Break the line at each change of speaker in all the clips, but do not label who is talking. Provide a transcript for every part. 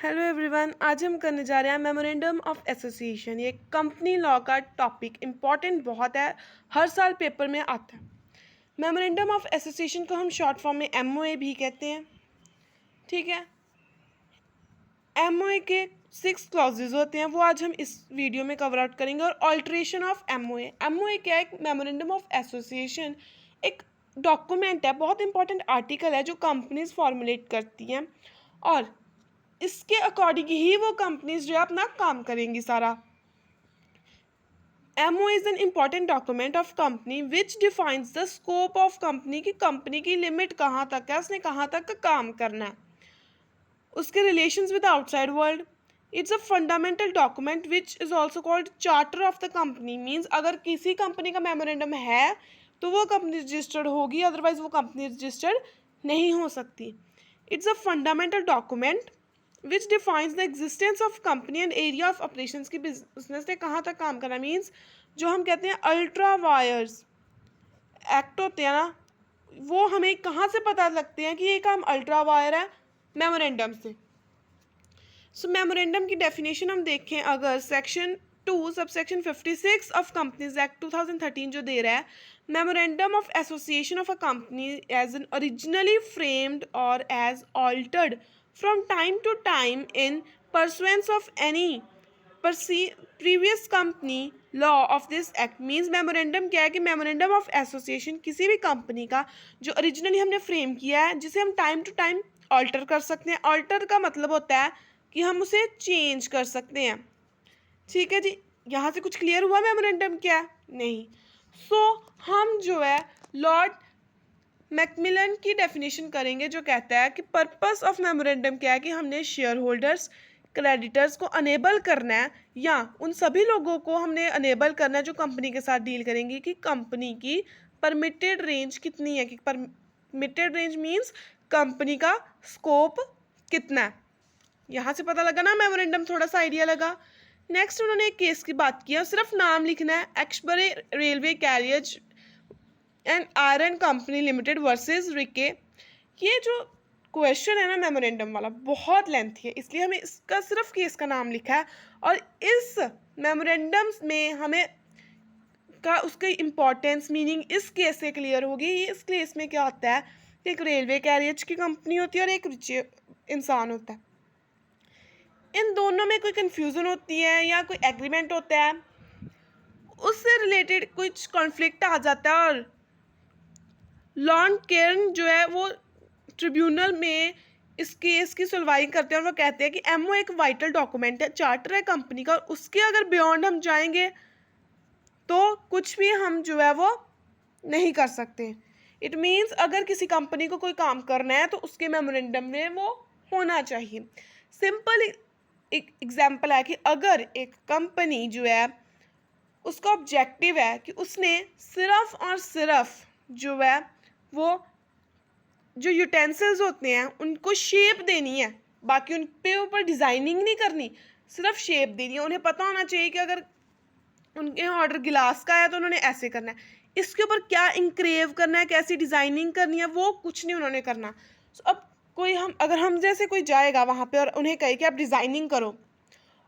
Hello everyone, आज हम करने जा रहे हैं मेमोरेंडम ऑफ एसोसिएशन। ये कंपनी लॉ का टॉपिक इम्पॉर्टेंट बहुत है, हर साल पेपर में आता है। मेमोरेंडम ऑफ एसोसिएशन को हम शॉर्ट फॉर्म में एमओए भी कहते हैं। ठीक है, एमओए के 6 क्लॉजेज होते हैं, वो आज हम इस वीडियो में कवर आउट करेंगे। और ऑल्ट्रेशन ऑफ एमओए। एमओए क्या है? एक मेमोरेंडम ऑफ एसोसिएशन एक डॉक्यूमेंट है, बहुत इंपॉर्टेंट आर्टिकल है जो कंपनीज फॉर्मुलेट करती हैं, और इसके अकॉर्डिंग ही वो कंपनीज जो है अपना काम करेंगी सारा। MO is an important document of company which defines the scope of company की कंपनी की लिमिट कहाँ तक है, उसने कहाँ तक काम करना है, उसके relations with outside world. It's a fundamental document which is also called charter of the company. Means अगर किसी कंपनी का मेमोरेंडम है तो वो कंपनी रजिस्टर्ड होगी, अदरवाइज वो कंपनी रजिस्टर्ड नहीं हो सकती। It's a fundamental document which defines the existence of company and area of operations की बिजनेस ने कहाँ तक काम करना। मीन्स जो हम कहते हैं अल्ट्रा वायर्स एक्ट होते हैं ना, वो हमें कहाँ से पता लगते हैं कि ये काम अल्ट्रा वायर है? मेमोरेंडम से। सो मेमोरेंडम की डेफिनेशन हम देखें, अगर section 2 subsection 56 of companies act 2013 जो दे रहा है, memorandum of association of a company as an originally framed और as altered from time to time in pursuance of any previous company law of this act. Means memorandum क्या है कि memorandum of association किसी भी company का जो originally हमने frame किया है, जिसे हम टाइम टू टाइम ऑल्टर कर सकते हैं। ऑल्टर का मतलब होता है कि हम उसे चेंज कर सकते हैं। ठीक है जी, यहाँ से कुछ क्लियर हुआ मेमोरेंडम क्या है? नहीं। हम जो है लॉर्ड मैकमिलन की डेफिनेशन करेंगे, जो कहता है कि पर्पस ऑफ मेमोरेंडम क्या है कि हमने शेयर होल्डर्स क्रेडिटर्स को अनेबल करना है, या उन सभी लोगों को हमने अनेबल करना है जो कंपनी के साथ डील करेंगे, कि कंपनी की परमिटेड रेंज कितनी है। कि परमिटेड रेंज मीन्स कंपनी का स्कोप कितना है। यहाँ से पता लगा ना मेमोरेंडम, थोड़ा सा आइडिया लगा। नेक्स्ट उन्होंने एक केस की बात की है, सिर्फ नाम लिखना है, Ashbury railway carriage and iron company limited versus Riche. ये जो क्वेश्चन है ना मेमोरेंडम वाला, बहुत लेंथी है, इसलिए हमें इसका सिर्फ केस का नाम लिखा है। और इस मेमोरेंडम में हमें का उसकी इम्पोर्टेंस मीनिंग इस केस से क्लियर होगी। इस केस में क्या होता है कि एक रेलवे कैरियज की कंपनी होती है और एक रिच इंसान होता है। इन दोनों में कोई कन्फ्यूज़न होती है या कोई एग्रीमेंट होता है, उससे रिलेटेड कुछ कॉन्फ्लिक्ट आ जाता है, और लॉर्ड केर्न जो है वो ट्रिब्यूनल में इस केस की सुनवाई करते हैं, और वो कहते हैं कि एमओ एक वाइटल डॉक्यूमेंट है, चार्टर है कंपनी का, और उसके अगर बियॉन्ड हम जाएंगे तो कुछ भी हम जो है वो नहीं कर सकते। इट मीन्स अगर किसी कंपनी को कोई काम करना है तो उसके मेमोरेंडम में वो होना चाहिए। सिंपल एक एग्जाम्पल है कि अगर एक कंपनी जो है उसका ऑब्जेक्टिव है कि उसने सिर्फ और सिर्फ जो है वो जो यूटेंसिल्स होते हैं उनको शेप देनी है, बाकी उन पे ऊपर डिज़ाइनिंग नहीं करनी, सिर्फ शेप देनी है। उन्हें पता होना चाहिए कि अगर उनके यहाँ ऑर्डर गिलास का है तो उन्होंने ऐसे करना है, इसके ऊपर क्या इंक्रेव करना है, कैसी डिज़ाइनिंग करनी है, वो कुछ नहीं उन्होंने करना। अब कोई अगर हम जैसे कोई जाएगा वहाँ पे और उन्हें कहे कि आप डिज़ाइनिंग करो,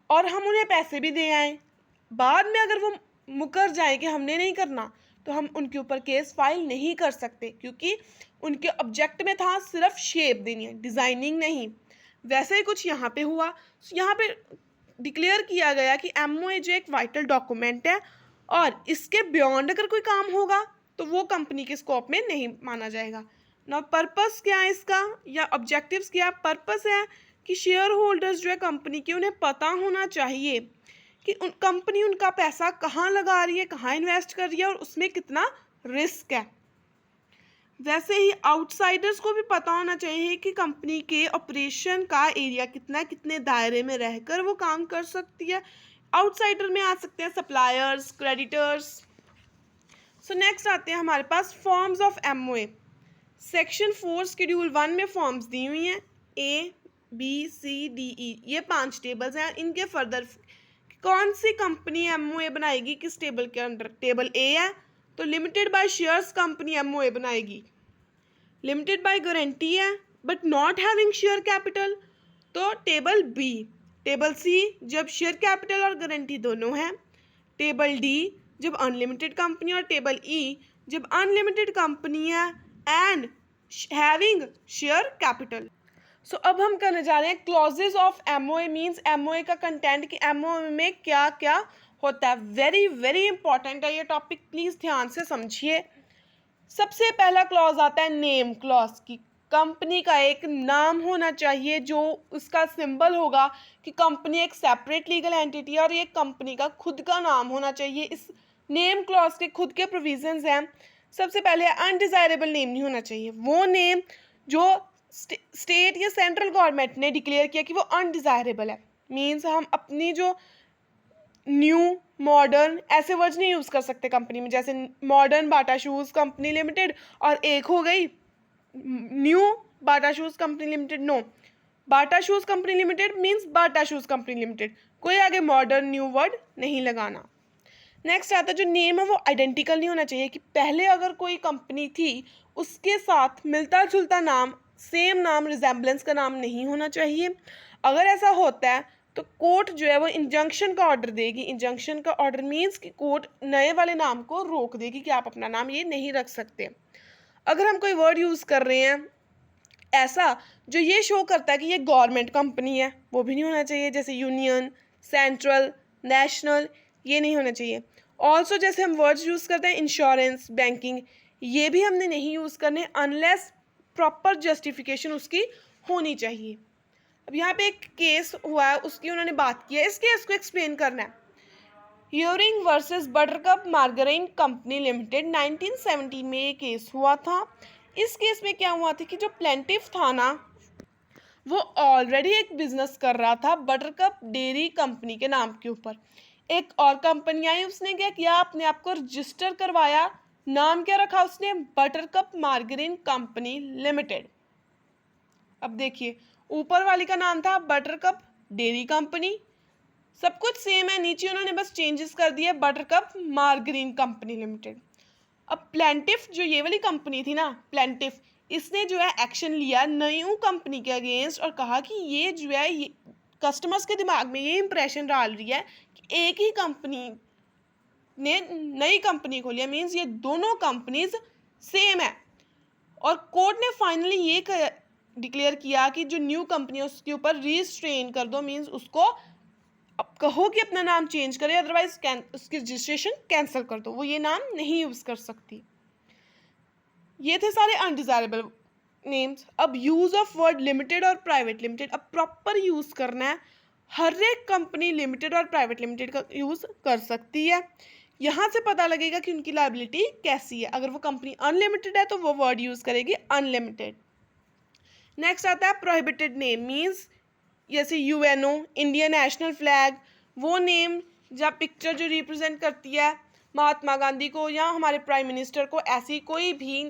और हम उन्हें पैसे भी दे आएँ, बाद में अगर वो मुकर जाए कि हमने नहीं करना, तो हम उनके ऊपर केस फाइल नहीं कर सकते, क्योंकि उनके ऑब्जेक्ट में था सिर्फ शेप देनी है, डिज़ाइनिंग नहीं। वैसे ही कुछ यहाँ पे हुआ। यहाँ पे डिक्लेयर किया गया कि एमओए जो एक वाइटल डॉक्यूमेंट है, और इसके बियॉन्ड अगर कोई काम होगा तो वो कंपनी के स्कोप में नहीं माना जाएगा। ना पर्पस क्या है इसका, या ऑब्जेक्टिव्स क्या? पर्पस है कि शेयर होल्डर्स जो है कंपनी के, उन्हें पता होना चाहिए कि कंपनी उनका पैसा कहाँ लगा रही है, कहाँ इन्वेस्ट कर रही है, और उसमें कितना रिस्क है। वैसे ही आउटसाइडर्स को भी पता होना चाहिए कि कंपनी के ऑपरेशन का एरिया कितना है, कितने दायरे में रहकर वो काम कर सकती है। आउटसाइडर में आ सकते हैं सप्लायर्स, क्रेडिटर्स। सो नेक्स्ट आते हैं हमारे पास forms of MOA. Section 4 schedule 1 में फॉर्म्स दी हुई हैं, A B C D E, ये 5 टेबल्स हैं। इनके फर्दर कौन सी कंपनी एमओए बनाएगी किस टेबल के अंडर? टेबल ए है तो limited by shares company MOA बनाएगी। लिमिटेड बाय गारंटी है but not having share capital, तो टेबल बी। टेबल सी जब शेयर कैपिटल और गारंटी दोनों हैं। टेबल डी जब अनलिमिटेड कंपनी, और टेबल ई जब अनलिमिटेड कंपनी है एंड हैविंग शेयर कैपिटल। सो अब हम करने जा रहे हैं clauses of MOA. Means MOA का कंटेंट कि एमओए में क्या क्या होता है। वेरी वेरी इंपॉर्टेंट है ये टॉपिक, प्लीज़ ध्यान से समझिए। सबसे पहला क्लॉज आता है नेम क्लॉज की। कंपनी का एक नाम होना चाहिए जो उसका सिंबल होगा कि कंपनी एक सेपरेट लीगल एंटिटी है और ये कंपनी का खुद का नाम होना चाहिए। इस नेम क्लॉज के खुद के प्रोविजंस हैं। सबसे पहले अनडिजायरेबल नेम नहीं होना चाहिए। वो नेम जो स्टेट या सेंट्रल गवर्नमेंट ने डिक्लेयर किया कि वो अनडिजायरेबल है। मीन्स हम अपनी जो न्यू मॉडर्न ऐसे वर्ड्स नहीं यूज़ कर सकते कंपनी में, जैसे मॉडर्न बाटा शूज़ कंपनी लिमिटेड और एक हो गई न्यू बाटा शूज़ कंपनी लिमिटेड। नो, बाटा शूज़ कंपनी लिमिटेड मीन्स बाटा शूज़ कंपनी लिमिटेड, कोई आगे मॉडर्न न्यू वर्ड नहीं लगाना। नेक्स्ट आता है जो नेम है वो आइडेंटिकल नहीं होना चाहिए, कि पहले अगर कोई कंपनी थी उसके साथ मिलता जुलता नाम, सेम नाम, रिजेम्बलेंस का नाम नहीं होना चाहिए। अगर ऐसा होता है तो कोर्ट जो है वो इंजंक्शन का ऑर्डर देगी। इंजंक्शन का ऑर्डर मीन्स कि कोर्ट नए वाले नाम को रोक देगी कि आप अपना नाम ये नहीं रख सकते। अगर हम कोई वर्ड यूज़ कर रहे हैं ऐसा जो ये शो करता है कि ये गवर्नमेंट कंपनी है, वो भी नहीं होना चाहिए, जैसे यूनियन, सेंट्रल, नेशनल, ये नहीं होना चाहिए। ऑल्सो जैसे हम वर्ड्स यूज़ करते हैं इंश्योरेंस, बैंकिंग, ये भी हमने नहीं यूज़ करने अनलेस प्रॉपर जस्टिफिकेशन उसकी होनी चाहिए। अब यहाँ पे एक केस हुआ है, उसकी उन्होंने बात की है, इस केस को एक्सप्लेन करना है। Ewing versus Buttercup margarine company limited 1917 में ये केस हुआ था। इस केस में क्या हुआ था कि जो प्लेंटिफ था ना वो ऑलरेडी एक बिजनेस कर रहा था बटरकप डेयरी कंपनी के नाम के ऊपर। एक और कंपनी आई, उसने क्या किया, अपने आप को रजिस्टर करवाया। नाम क्या रखा उसने, बटरकप मार्गरीन कंपनी लिमिटेड। अब देखिए ऊपर वाली का नाम था बटरकप डेयरी कंपनी, सब कुछ सेम है, नीचे उन्होंने बस चेंजेस कर दिए बटरकप मार्गरीन कंपनी लिमिटेड। अब प्लेंटिफ जो ये वाली कंपनी थी ना, प्लेंटिफ, इसने जो है एक्शन लिया न्यू कंपनी के अगेंस्ट और कहा कि ये जो है ये कस्टमर्स के दिमाग में ये इंप्रेशन डाल रही है कि एक ही कंपनी ने नई कंपनी खोली है, मीन्स ये दोनों कंपनीज सेम है। और कोर्ट ने फाइनली ये डिक्लेयर किया कि जो न्यू कंपनी है उसके ऊपर रिस्ट्रेन कर दो, मीन्स उसको अब कहो कि अपना नाम चेंज करे, अदरवाइज उसकी रजिस्ट्रेशन कैंसिल कर दो, वो ये नाम नहीं यूज़ कर सकती। ये थे सारे अनडिजायरेबल नेम्स। अब यूज़ ऑफ वर्ड लिमिटेड और प्राइवेट लिमिटेड, अब प्रॉपर यूज़ करना है। हर एक कंपनी लिमिटेड और प्राइवेट लिमिटेड का यूज़ कर सकती है। यहाँ से पता लगेगा कि उनकी लायबिलिटी कैसी है। अगर वो कंपनी अनलिमिटेड है तो वो वर्ड यूज़ करेगी अनलिमिटेड। नेक्स्ट आता है प्रोहिबिटेड नेम, मीन्स जैसे यूएनओ, इंडियन नेशनल फ्लैग, वो नेम या पिक्चर जो रिप्रेजेंट करती है महात्मा गांधी को या हमारे प्राइम मिनिस्टर को, ऐसी कोई भी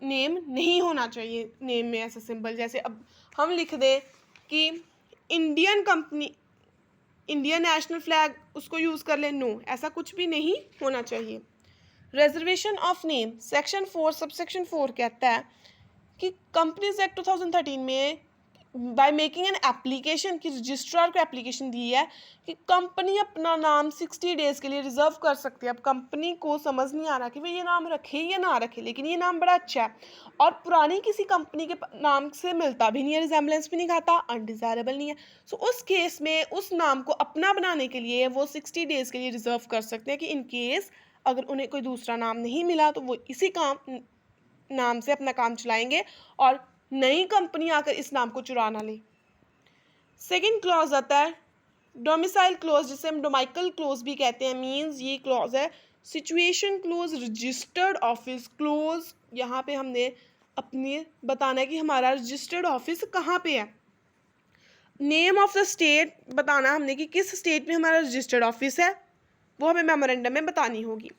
नेम नहीं होना चाहिए नेम में ऐसा सिंबल। जैसे अब हम लिख दें कि Indian company, Indian national flag, उसको यूज़ कर लें, नो, ऐसा कुछ भी नहीं होना चाहिए। Reservation of name, section 4 subsection 4 कहता है कि कंपनीज एक्ट 2013 में बाय मेकिंग एन एप्लीकेशन की रजिस्ट्रार को एप्लीकेशन दी है कि कंपनी अपना नाम 60 डेज़ के लिए रिजर्व कर सकती है। अब कंपनी को समझ नहीं आ रहा कि भाई ये नाम रखे या ना रखे, लेकिन ये नाम बड़ा अच्छा है और पुरानी किसी कंपनी के नाम से मिलता भी नहीं है, रिजेम्बलेंस भी नहीं खाता, अनडिज़ायरेबल नहीं है। सो उस केस में उस नाम को अपना बनाने के लिए वो 60 डेज़ के लिए रिजर्व कर सकते हैं कि इन केस अगर उन्हें कोई दूसरा नाम नहीं मिला तो वो इसी नाम से अपना काम चलाएंगे और नई कंपनी आकर इस नाम को चुरा ना ले। सेकेंड क्लॉज आता है डोमिसाइल क्लॉज, जिसे हम डोमाइकल क्लॉज भी कहते हैं। मींस ये क्लॉज है situation close, registered office close. यहाँ पे हमने अपने बताना है कि हमारा रजिस्टर्ड ऑफिस कहाँ पे है। नेम ऑफ द स्टेट बताना हमने कि किस स्टेट में हमारा रजिस्टर्ड ऑफिस है, वो हमें मेमोरेंडम में बतानी होगी।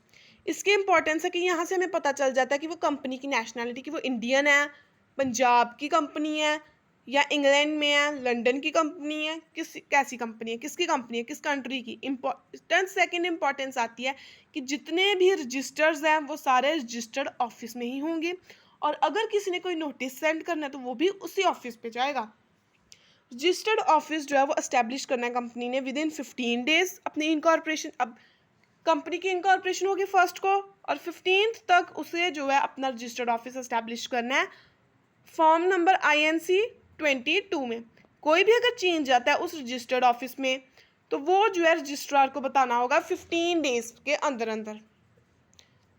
इसकी इंपॉर्टेंस है कि यहाँ से हमें पता चल जाता है कि वो कंपनी की नेशनैलिटी, कि वो इंडियन है, पंजाब की कंपनी है या इंग्लैंड में है, लंदन की कंपनी है, कैसी कंपनी है, किसकी कंपनी है, किस कंट्री की। इम्पोर्टेंस सेकेंड इम्पॉर्टेंस आती है कि जितने भी रजिस्टर्स हैं वो सारे रजिस्टर्ड ऑफिस में ही होंगे और अगर किसी ने कोई नोटिस सेंड करना है तो वो भी उसी ऑफिस पे जाएगा। रजिस्टर्ड ऑफिस जो है वो एस्टेब्लिश करना है कंपनी ने विद इन 15 डेज अपनी इनकॉर्पोरेशन। अब कंपनी की इनकॉर्पोरेशन होगी फर्स्ट को और 15th तक उसे जो है अपना रजिस्टर्ड ऑफिस एस्टेब्लिश करना है। फॉर्म नंबर INC 22 में कोई भी अगर चेंज आता है उस रजिस्टर्ड ऑफिस में तो वो जो है रजिस्ट्रार को बताना होगा 15 डेज के अंदर अंदर।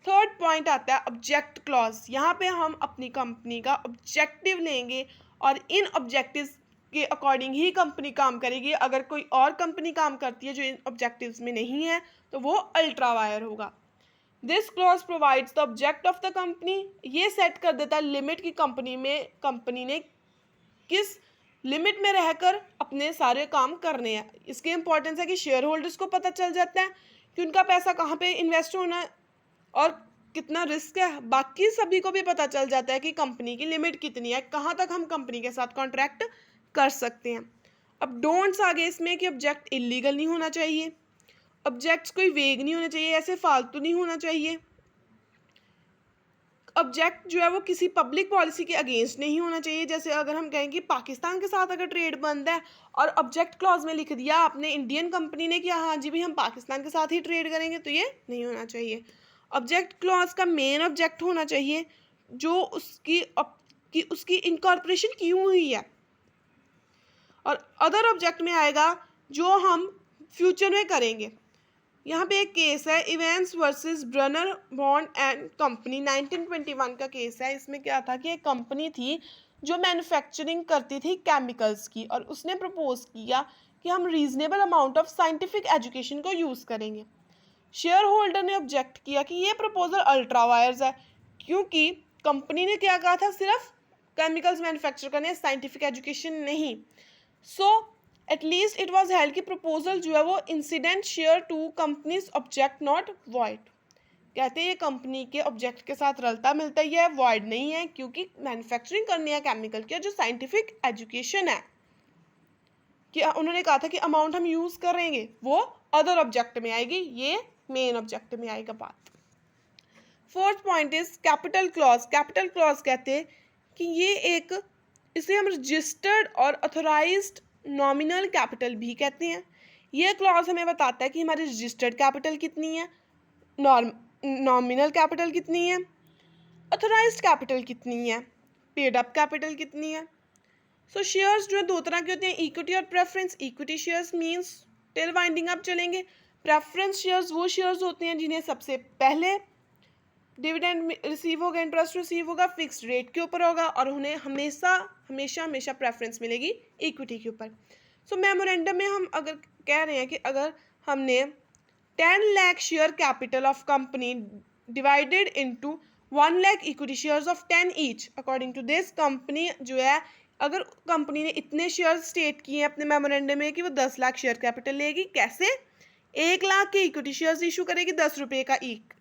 थर्ड पॉइंट आता है ऑब्जेक्ट क्लॉज। यहाँ पे हम अपनी कंपनी का ऑब्जेक्टिव लेंगे और इन ऑब्जेक्टिव्स के अकॉर्डिंग ही कंपनी काम करेगी। अगर कोई और कंपनी काम करती है जो इन ऑब्जेक्टिव्स में नहीं है तो वो अल्ट्रा वायर होगा। This clause provides the object of the company. ये सेट कर देता है लिमिट की कंपनी ने किस लिमिट में रहकर अपने सारे काम करने हैं। इसकी इंपॉर्टेंस है कि शेयर होल्डर्स को पता चल जाता है कि उनका पैसा कहाँ पे इन्वेस्ट होना है और कितना रिस्क है। बाकी सभी को भी पता चल जाता है कि कंपनी की लिमिट कितनी है, कहाँ तक हम कंपनी के साथ कॉन्ट्रैक्ट कर सकते हैं। अब डोंट्स आ गए इसमें कि ऑब्जेक्ट इलीगल नहीं होना चाहिए, ऑब्जेक्ट्स कोई वेग नहीं होना चाहिए, ऐसे फालतू नहीं होना चाहिए, ऑब्जेक्ट जो है वो किसी पब्लिक पॉलिसी के अगेंस्ट नहीं होना चाहिए। जैसे अगर हम कहें कि पाकिस्तान के साथ अगर ट्रेड बंद है और ऑब्जेक्ट क्लॉज में लिख दिया आपने इंडियन कंपनी ने कि हाँ जी भाई हम पाकिस्तान के साथ ही ट्रेड करेंगे, तो ये नहीं होना चाहिए। ऑब्जेक्ट क्लॉज का मेन ऑब्जेक्ट होना चाहिए जो उसकी इनकॉर्पोरेशन क्यों हुई है, और अदर ऑब्जेक्ट में आएगा जो हम फ्यूचर में करेंगे। यहाँ पे एक केस है Evans versus Brunner Mond and company, 1921 का केस है। इसमें क्या था कि एक कंपनी थी जो मैन्युफैक्चरिंग करती थी केमिकल्स की और उसने प्रपोज किया कि हम reasonable amount of scientific education को यूज़ करेंगे। शेयर होल्डर ने ऑब्जेक्ट किया कि ये प्रपोजल अल्ट्रा वायर्स है क्योंकि कंपनी ने क्या कहा था, सिर्फ केमिकल्स मैन्युफैक्चर करने, साइंटिफिक एजुकेशन नहीं। So at least it was held कि प्रपोजल जो है वो incident share to companies object not void. कहते हैं ये कंपनी के ऑब्जेक्ट के साथ रलता मिलता ही है, वॉइड नहीं है क्योंकि मैन्युफैक्चरिंग करनी है केमिकल की, जो साइंटिफिक एजुकेशन है कि उन्होंने कहा था कि अमाउंट हम यूज़ करेंगे वो अदर ऑब्जेक्ट में आएगी, ये मेन ऑब्जेक्ट में आएगा बात। Fourth point is capital clause. Capital clause कहते हैं कि ये एक, इसे हम रजिस्टर्ड और अथोराइज्ड नॉमिनल कैपिटल भी कहते हैं। ये क्लॉज हमें बताता है कि हमारी रजिस्टर्ड कैपिटल कितनी है, नॉमिनल कैपिटल कितनी है, अथोराइज्ड कैपिटल कितनी है, पेड अप कैपिटल कितनी है। सो शेयर्स जो है दो तरह के होते हैं, इक्विटी और preference. Equity shares means till winding up चलेंगे। प्रेफरेंस शेयर्स वो शेयर्स होते हैं जिन्हें सबसे पहले डिविडेंड रिसीव होगा, इंटरेस्ट रिसीव होगा, फिक्स्ड रेट के ऊपर होगा और उन्हें हमेशा हमेशा हमेशा प्रेफरेंस मिलेगी इक्विटी के ऊपर। सो मेमोरेंडम में हम अगर कह रहे हैं कि अगर हमने 10 lakh share capital of company divided into 1 lakh equity shares of 10 each, according to this company जो है, अगर कंपनी ने इतने शेयर स्टेट किए हैं अपने मेमोरेंडम में कि वो 10 लाख शेयर कैपिटल लेगी, कैसे 1 लाख के इक्विटी शेयर्स इशू करेगी 10 रुपये का ईक।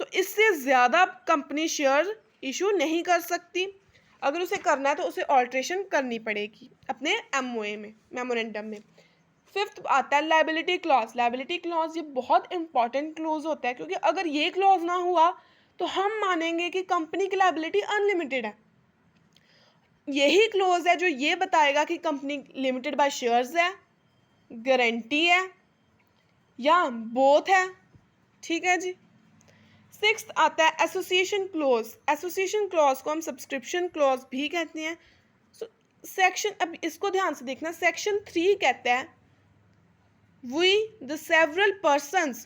सो इससे ज़्यादा कंपनी शेयर इशू नहीं कर सकती। अगर उसे करना है तो उसे ऑल्ट्रेशन करनी पड़ेगी अपने MOA में, मेमोरेंडम में। फिफ्थ आता है लाइबिलिटी क्लॉज। लाइबिलिटी क्लॉज ये बहुत इंपॉर्टेंट क्लॉज होता है क्योंकि अगर ये क्लॉज ना हुआ तो हम मानेंगे कि कंपनी की लाइबिलिटी अनलिमिटेड है। यही क्लॉज है जो ये बताएगा कि कंपनी लिमिटेड बाय शेयर्स है, गारंटी है या बोथ है। ठीक है जी। सिक्स्थ आता है एसोसिएशन क्लॉज। एसोसिएशन क्लॉज को हम सब्सक्रिप्शन क्लॉज भी कहते हैं। सेक्शन, अब इसको ध्यान से देखना, सेक्शन 3 कहता है we the several persons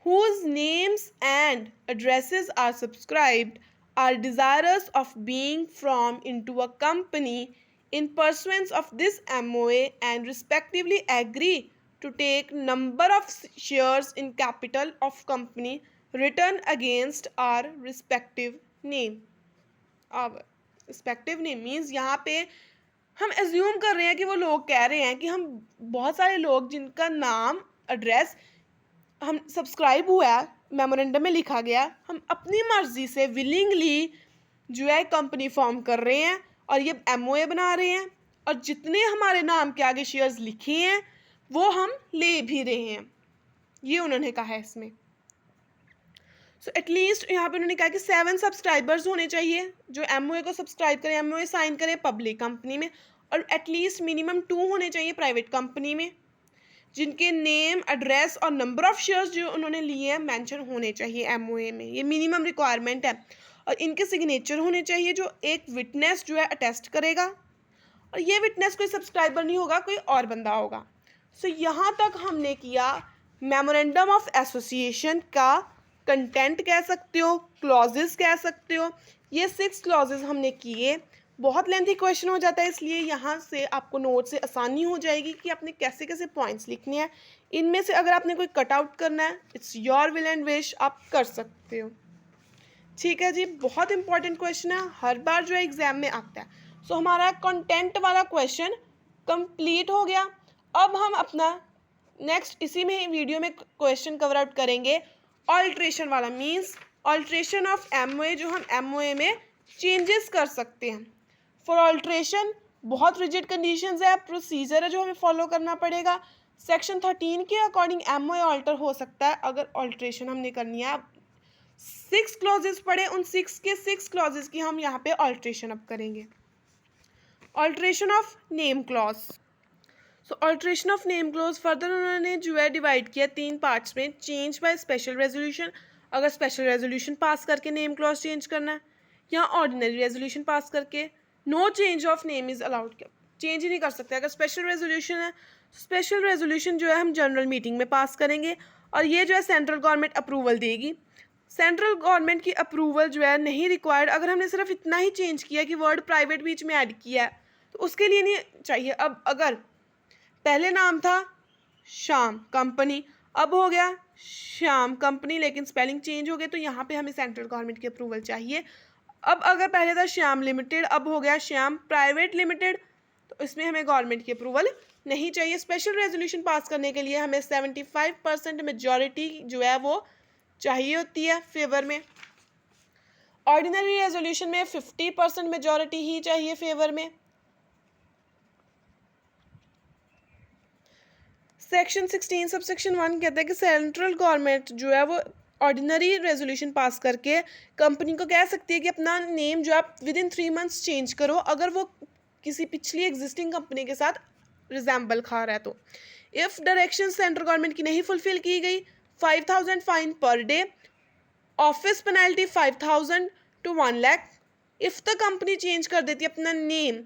whose names and addresses are subscribed are desirous of being from into a company in pursuance of this MOA and respectively agree to take number of shares in capital of company written against our respective name. Our respective name means यहाँ पे हम assume कर रहे हैं कि वो लोग कह रहे हैं कि हम बहुत सारे लोग जिनका नाम एड्रेस हम सब्सक्राइब हुआ है, मेमोरेंडम में लिखा गया, हम अपनी मर्जी से विलिंगली जो है कंपनी फॉर्म कर रहे हैं और ये MOA बना रहे हैं और जितने हमारे नाम के आगे शेयर्स लिखे हैं वो हम ले भी रहे हैं, ये उन्होंने कहा है इसमें। सो एटलीस्ट यहाँ पे उन्होंने कहा कि 7 सब्सक्राइबर्स होने चाहिए जो MOA को सब्सक्राइब करें, MOA साइन करें पब्लिक कंपनी में, और एटलीस्ट मिनिमम 2 होने चाहिए प्राइवेट कंपनी में, जिनके नेम, एड्रेस और नंबर ऑफ शेयर्स जो उन्होंने लिए हैं मेंशन होने चाहिए एमओए में। ये मिनिमम रिक्वायरमेंट है। और इनके सिग्नेचर होने चाहिए जो एक विटनेस जो है अटेस्ट करेगा, और ये विटनेस कोई सब्सक्राइबर नहीं होगा, कोई और बंदा होगा। सो यहाँ तक हमने किया मेमोरेंडम ऑफ एसोसिएशन का कंटेंट कह सकते हो, क्लॉजेस कह सकते हो। ये 6 क्लॉजेस हमने किए। बहुत लेंथी क्वेश्चन हो जाता है, इसलिए यहाँ से आपको नोट से आसानी हो जाएगी कि आपने कैसे कैसे पॉइंट्स लिखने हैं। इनमें से अगर आपने कोई कट आउट करना है, it's your will and wish, आप कर सकते हो। ठीक है जी, बहुत इंपॉर्टेंट क्वेश्चन है, हर बार जो है एग्जाम में आता है। सो हमारा कंटेंट वाला क्वेश्चन कंप्लीट हो गया। अब हम अपना नेक्स्ट इसी में वीडियो में क्वेश्चन कवर आउट करेंगे ऑल्ट्रेशन वाला, मीन्स ऑल्ट्रेशन ऑफ एमओए, जो हम एमओए में चेंजेस कर सकते हैं। फॉर ऑल्ट्रेशन बहुत रिजिड कंडीशंस है, प्रोसीजर है जो हमें फॉलो करना पड़ेगा। सेक्शन 13 के अकॉर्डिंग एमओए ऑल्टर हो सकता है अगर ऑल्ट्रेशन हमने करनी है। 6 क्लॉजेस पढ़े, उन 6 के 6 क्लॉजेस की हम यहाँ पे ऑल्ट्रेशन अब करेंगे। Alteration of name clause. So alteration of name clause further उन्होंने जो है डिवाइड किया 3 पार्ट्स में। चेंज बाय स्पेशल रेजोल्यूशन, अगर स्पेशल रेजोल्यूशन पास करके नेम क्लॉज चेंज करना है, या ऑर्डिनरी रेजोल्यूशन पास करके। No change of name is allowed, change ही नहीं कर सकते। अगर स्पेशल रेजोल्यूशन है, स्पेशल रेजोल्यूशन जो है हम जनरल मीटिंग में पास करेंगे, और ये जो है सेंट्रल गवर्नमेंट अप्रूवल देगी। सेंट्रल गवर्नमेंट की अप्रूवल जो है नहीं रिक्वायर्ड। अगर हमने सिर्फ इतना ही चेंज किया कि वर्ड प्राइवेट बीच में ऐड किया है, तो उसके लिए नहीं चाहिए। अब अगर पहले नाम था श्याम कंपनी, अब हो गया श्याम कंपनी, लेकिन स्पेलिंग चेंज हो गई, तो यहाँ पे हमें सेंट्रल गवर्नमेंट की अप्रूवल चाहिए। अब अगर पहले था श्याम लिमिटेड, अब हो गया श्याम प्राइवेट लिमिटेड, तो इसमें हमें गवर्नमेंट की अप्रूवल नहीं चाहिए। स्पेशल रेजोल्यूशन पास करने के लिए हमें 75% मेजॉरिटी जो है वो चाहिए होती है फेवर में। ऑर्डिनरी रेजोल्यूशन में 50% मेजॉरिटी ही चाहिए फेवर में। सेक्शन 16 सबसेक्शन 1 कहता है कि सेंट्रल गवर्नमेंट जो है वो ऑर्डिनरी रेजोल्यूशन पास करके कंपनी को कह सकती है कि अपना नेम जो आप विद इन 3 मंथ्स चेंज करो, अगर वो किसी पिछली एग्जिस्टिंग कंपनी के साथ रिजेंबल खा रहा है तो। इफ़ डायरेक्शन सेंट्रल गवर्नमेंट की नहीं फुलफिल की गई, 5,000 fine per day, office penalty 5,000 to 1 lakh. If the company change कर देती है अपना नेम,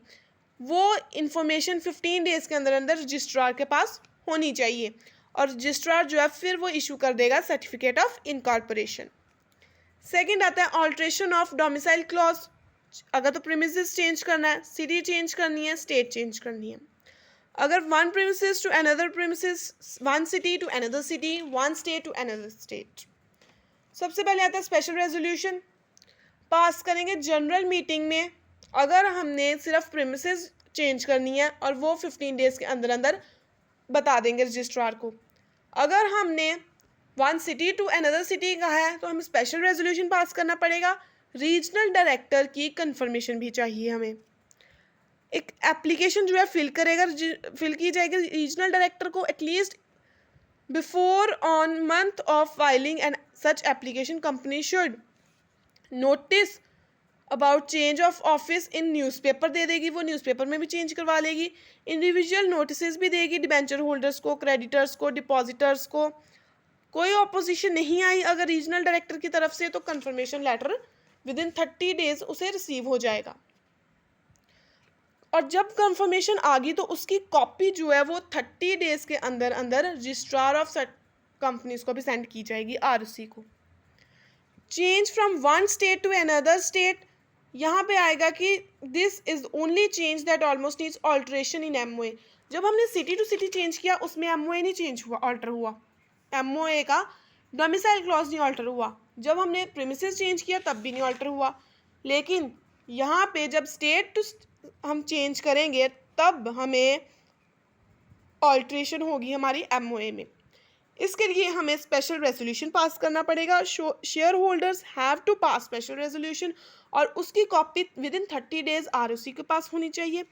वो इंफॉर्मेशन 15 डेज के अंदर अंदर रजिस्ट्रार के पास होनी चाहिए, और रजिस्ट्रार जो है फिर वो इशू कर देगा सर्टिफिकेट ऑफ इनकॉर्पोरेशन। सेकंड आता है ऑल्ट्रेशन ऑफ डोमिसाइल क्लॉज। अगर तो प्रीमिसेस चेंज करना है, सिटी चेंज करनी है, स्टेट चेंज करनी है। अगर one premises to another premises, one city to another city, one state to another state. सबसे पहले आता है स्पेशल रेजोल्यूशन पास करेंगे जनरल मीटिंग में। अगर हमने सिर्फ प्रीमिसेस चेंज करनी है और वो 15 डेज के अंदर अंदर बता देंगे रजिस्ट्रार को। अगर हमने one city to another city कहा है तो हमें स्पेशल रेजोल्यूशन पास करना पड़ेगा। रीजनल डायरेक्टर की कंफर्मेशन भी चाहिए हमें। एक एप्लीकेशन जो है फिल की जाएगी रीजनल डायरेक्टर को at least before one month of filing and such application company should notice about change of office in newspaper दे देगी, वो न्यूज़पेपर में भी चेंज करवा लेगी। इंडिविजुअल नोटिस भी देगी डिबेंचर होल्डर्स को, क्रेडिटर्स को, डिपॉजिटर्स को। कोई ऑपोजिशन नहीं आई अगर रीजनल डायरेक्टर की तरफ से, तो confirmation letter within 30 days उसे रिसीव हो जाएगा। और जब कंफर्मेशन आ गई तो उसकी कॉपी जो है वो 30 डेज के अंदर अंदर रजिस्ट्रार ऑफ कंपनीज को भी सेंड की जाएगी, आरसी को। Change from one state to another state, यहाँ पे आएगा कि this is only change that almost needs alteration in MOA. जब हमने सिटी टू सिटी चेंज किया उसमें एमओए नहीं चेंज हुआ, ऑल्टर हुआ। एमओए का डोमिसाइल क्लॉज नहीं ऑल्टर हुआ। जब हमने प्रीमिसेस चेंज किया तब भी नहीं ऑल्टर हुआ। लेकिन यहाँ पे जब स्टेट टू हम चेंज करेंगे तब हमें ऑल्ट्रेशन होगी हमारी एमओए में। इसके लिए हमें स्पेशल रेजोल्यूशन पास करना पड़ेगा। Shareholders have to pass special resolution, और उसकी copy within 30 days ROC के पास होनी चाहिए।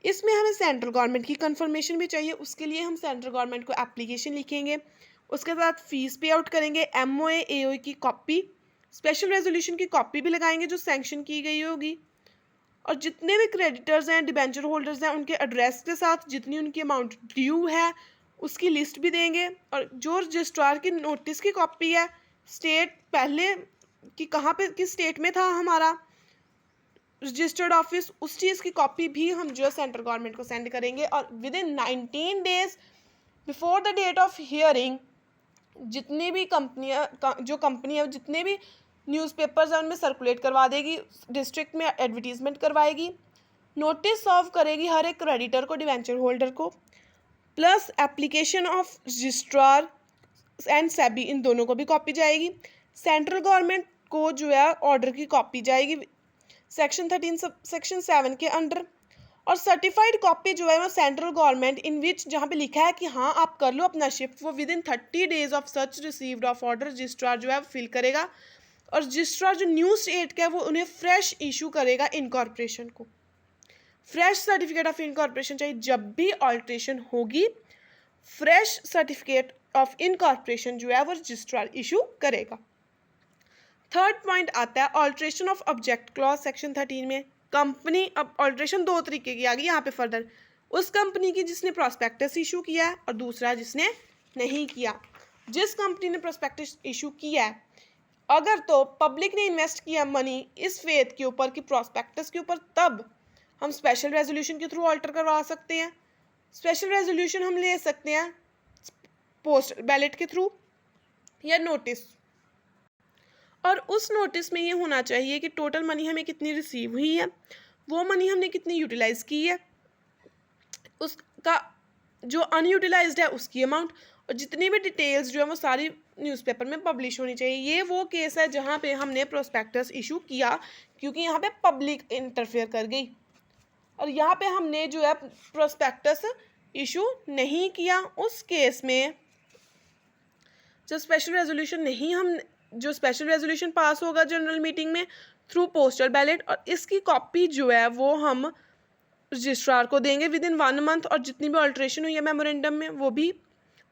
इसमें हमें सेंट्रल गवर्नमेंट की कंफर्मेशन भी चाहिए। उसके लिए हम सेंट्रल गवर्नमेंट को एप्लीकेशन लिखेंगे, उसके साथ फीस पे आउट करेंगे, एमओए एओए की कॉपी, स्पेशल रेजोल्यूशन की कॉपी भी लगाएंगे जो सैंक्शन की गई होगी, और जितने भी क्रेडिटर्स हैं, डिबेंचर होल्डर्स हैं, उनके एड्रेस के साथ जितनी उनकी अमाउंट ड्यू है उसकी लिस्ट भी देंगे। और जो रजिस्ट्रार की नोटिस की कॉपी है, स्टेट पहले कि कहाँ पे किस स्टेट में था हमारा रजिस्टर्ड ऑफिस, उस चीज़ की कॉपी भी हम जो है सेंट्रल गवर्नमेंट को सेंड करेंगे। और within 19 days before the date of hearing जितनी भी कंपनी है जितने भी न्यूज़पेपर्स हैं उनमें सर्कुलेट करवा देगी, डिस्ट्रिक्ट में एडवर्टीजमेंट करवाएगी, नोटिस सर्व करेगी हर एक क्रेडिटर को, डिवेंचर होल्डर को, plus application of registrar and SEBI इन दोनों को भी कॉपी जाएगी। सेंट्रल गवर्नमेंट को जो है ऑर्डर की कॉपी जाएगी सेक्शन 13 सेक्शन 7 के अंडर। और सर्टिफाइड कॉपी जो है वो सेंट्रल गवर्नमेंट इन विच जहाँ पे लिखा है कि हाँ आप कर लो अपना शिफ्ट, वो with in 30 days of such received of order registrar जो है फिल करेगा। और रजिस्ट्रार जो न्यू स्टेट का है वो उन्हें फ्रेश इशू करेगा इनकॉर्पोरेशन को। फ्रेश सर्टिफिकेट ऑफ इनकॉर्पोरेशन चाहिए, जब भी ऑल्ट्रेशन होगी फ्रेश सर्टिफिकेट ऑफ इनकॉर्पोरेशन जो है वो रजिस्ट्रार इशू करेगा। थर्ड पॉइंट आता है alteration of object clause section 13 में। कंपनी अब ऑल्ट्रेशन दो तरीके की आ गई यहाँ पे फर्दर, उस कंपनी की जिसने प्रॉस्पेक्टस इशू किया है और दूसरा जिसने नहीं किया। जिस कंपनी ने प्रॉस्पेक्टस इशू किया है, अगर तो पब्लिक ने इन्वेस्ट किया मनी इस फेथ के ऊपर कि प्रॉस्पेक्टस के ऊपर, तब हम स्पेशल रेजोल्यूशन के थ्रू ऑल्टर करवा सकते हैं। स्पेशल रेजोल्यूशन हम ले सकते हैं पोस्ट बैलेट के थ्रू या नोटिस। और उस नोटिस में ये होना चाहिए कि टोटल मनी हमें कितनी रिसीव हुई है, वो मनी हमने कितनी यूटिलाइज की है, उसका जो अनयूटिलाइज्ड है उसकी अमाउंट, और जितनी भी डिटेल्स जो है वो सारी न्यूज़पेपर में पब्लिश होनी चाहिए। ये वो केस है जहाँ पे हमने प्रोस्पेक्टस इशू किया क्योंकि यहाँ पे पब्लिक इंटरफेयर कर गई, और यहाँ पे हमने जो है प्रोस्पेक्टस इशू नहीं किया। उस केस में जब स्पेशल रेजोल्यूशन नहीं हम जो स्पेशल रेजोल्यूशन पास होगा जनरल मीटिंग में थ्रू पोस्टल बैलेट, और इसकी कॉपी जो है वो हम रजिस्ट्रार को देंगे विद इन 1 month। और जितनी भी ऑल्ट्रेशन हुई है मेमोरेंडम में वो भी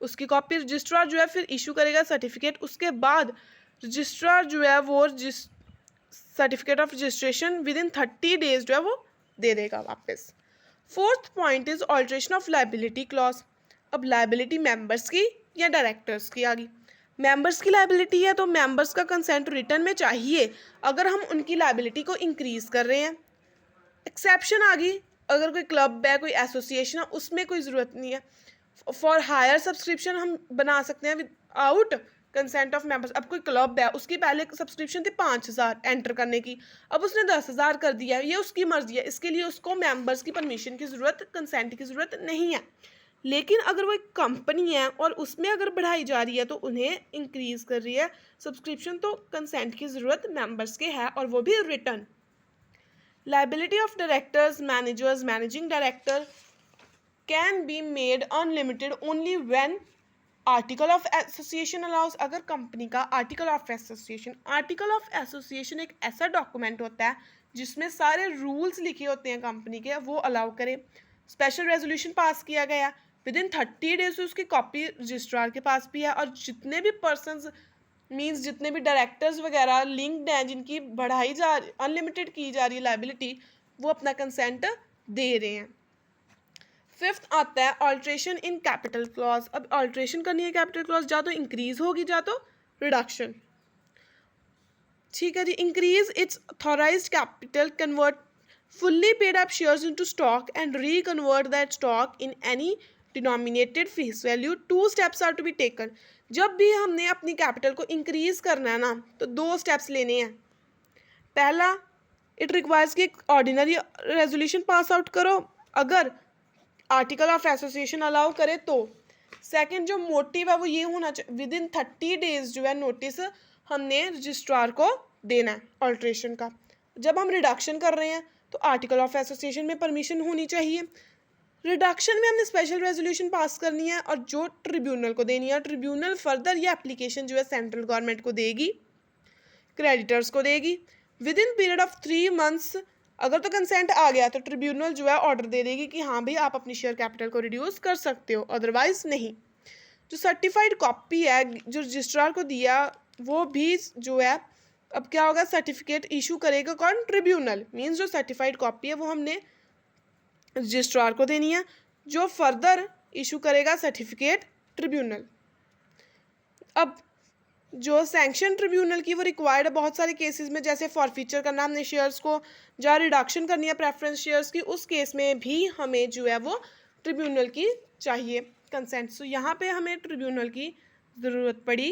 उसकी कॉपी रजिस्ट्रार जो है फिर इशू करेगा सर्टिफिकेट। उसके बाद रजिस्ट्रार जो है वो certificate of registration with in 30 days जो है वो दे देगा वापस। Fourth point is alteration of liability clause. अब लाइबिलिटी मेंबर्स की या डायरेक्टर्स की आ गई। मेंबर्स की लाइबिलिटी है तो मेंबर्स का कंसेंट रिटर्न में चाहिए अगर हम उनकी लाइबिलिटी को इंक्रीज कर रहे हैं। एक्सेप्शन आ गई, अगर कोई क्लब है कोई एसोसिएशन है उसमें कोई ज़रूरत नहीं है। फॉर हायर सब्सक्रिप्शन हम बना सकते हैं विदाउट कंसेंट ऑफ मेंबर्स। अब कोई क्लब है उसकी पहले सब्सक्रिप्शन थी 5,000 एंटर करने की, अब उसने 10,000 कर दिया, ये उसकी मर्जी है, इसके लिए उसको मेंबर्स की परमिशन की ज़रूरत, कंसेंट की ज़रूरत नहीं है। लेकिन अगर वो एक कंपनी है और उसमें अगर बढ़ाई जा रही है तो उन्हें इंक्रीज कर रही है सब्सक्रिप्शन, तो कंसेंट की ज़रूरत मेंबर्स के है और वो भी return. Liability of directors managers managing director can be made unlimited only when article of association allows. अगर कंपनी का आर्टिकल ऑफ एसोसिएशन एक ऐसा डॉक्यूमेंट होता है जिसमें सारे रूल्स लिखे होते हैं कंपनी के, वो अलाउ करे। स्पेशल रेजोल्यूशन पास किया गया विद इन 30 days उसकी कॉपी रजिस्ट्रार के पास भी है, और जितने भी पर्सनस मींस जितने भी डायरेक्टर्स वगैरह लिंक्ड हैं जिनकी बढ़ाई जा अनलिमिटेड की जा रही है लाइबिलिटी, वो अपना कंसेंट दे रहे हैं। फिफ्थ आता है ऑल्ट्रेशन इन कैपिटल क्लॉज। अब ऑल्ट्रेशन करनी है कैपिटल क्लॉज, जा तो इंक्रीज होगी जा तो रिडक्शन। ठीक है जी। Increase its authorised capital, convert fully paid up shares into stock and reconvert that stock in any denominated face value. 2 steps are to be taken. जब भी हमने अपनी कैपिटल को इंक्रीज करना है ना तो 2 स्टेप्स लेने हैं। पहला, इट रिक्वायर्स कि ऑर्डिनरी रेजोल्यूशन पास आउट करो अगर आर्टिकल ऑफ एसोसिएशन अलाउ करे तो। सेकंड जो मोटिव है वो ये होना चाहिए विद इन 30 days जो है नोटिस हमने रजिस्ट्रार को देना है ऑल्ट्रेशन का। जब हम रिडक्शन कर रहे हैं तो आर्टिकल ऑफ एसोसिएशन में परमिशन होनी चाहिए। रिडक्शन में हमने स्पेशल रेजोल्यूशन पास करनी है और जो ट्रिब्यूनल को देनी है, ट्रिब्यूनल फर्दर ये एप्लीकेशन जो है सेंट्रल गवर्नमेंट को देगी, क्रेडिटर्स को देगी। With in period of 3 months अगर तो कंसेंट आ गया तो ट्रिब्यूनल जो है ऑर्डर दे देगी कि हाँ भाई आप अपनी शेयर कैपिटल को रिड्यूस कर सकते हो, अदरवाइज नहीं। जो सर्टिफाइड कॉपी है जो रजिस्ट्रार को दिया वो भी जो है अब क्या होगा, सर्टिफिकेट इशू करेगा कौन, ट्रिब्यूनल, मीन्स जो सर्टिफाइड कॉपी है वो हमने रजिस्ट्रार को देनी है, जो फर्दर इशू करेगा सर्टिफिकेट ट्रिब्यूनल। अब जो सैंक्शन ट्रिब्यूनल की वो रिक्वायर्ड है बहुत सारे केसेस में, जैसे फॉरफीचर करना हमने शेयर्स को, जहाँ रिडक्शन करनी है प्रेफरेंस शेयर्स की, उस केस में भी हमें जो है वो ट्रिब्यूनल की चाहिए कंसेंट। सो यहाँ पे हमें ट्रिब्यूनल की ज़रूरत पड़ी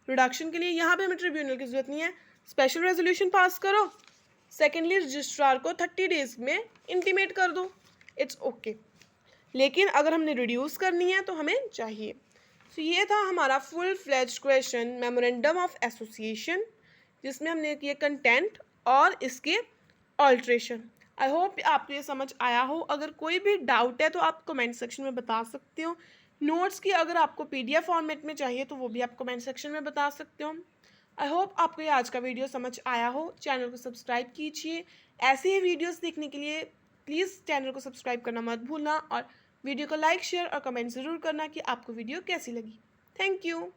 रिडक्शन के लिए, यहाँ पे हमें ट्रिब्यूनल की ज़रूरत नहीं है, स्पेशल रेजोल्यूशन पास करो, सेकेंडली रजिस्ट्रार को 30 डेज में इंटीमेट कर दो, इट्स ओके। लेकिन अगर हमने रिड्यूस करनी है तो हमें चाहिए। तो ये था हमारा full fledged question memorandum of association, जिसमें हमने किए कंटेंट और इसके ऑल्ट्रेशन। आई होप आपको ये समझ आया हो। अगर कोई भी डाउट है तो आप कमेंट सेक्शन में बता सकते हो। नोट्स की अगर आपको PDF फॉर्मेट में चाहिए तो वो भी आप कमेंट सेक्शन में बता सकते हो। आई होप आपको ये आज का वीडियो समझ आया हो। चैनल को सब्सक्राइब कीजिए। ऐसे ही वीडियोस देखने के लिए प्लीज़ चैनल को सब्सक्राइब करना मत भूलना, और वीडियो को लाइक, शेयर और कमेंट ज़रूर करना कि आपको वीडियो कैसी लगी। Thank you.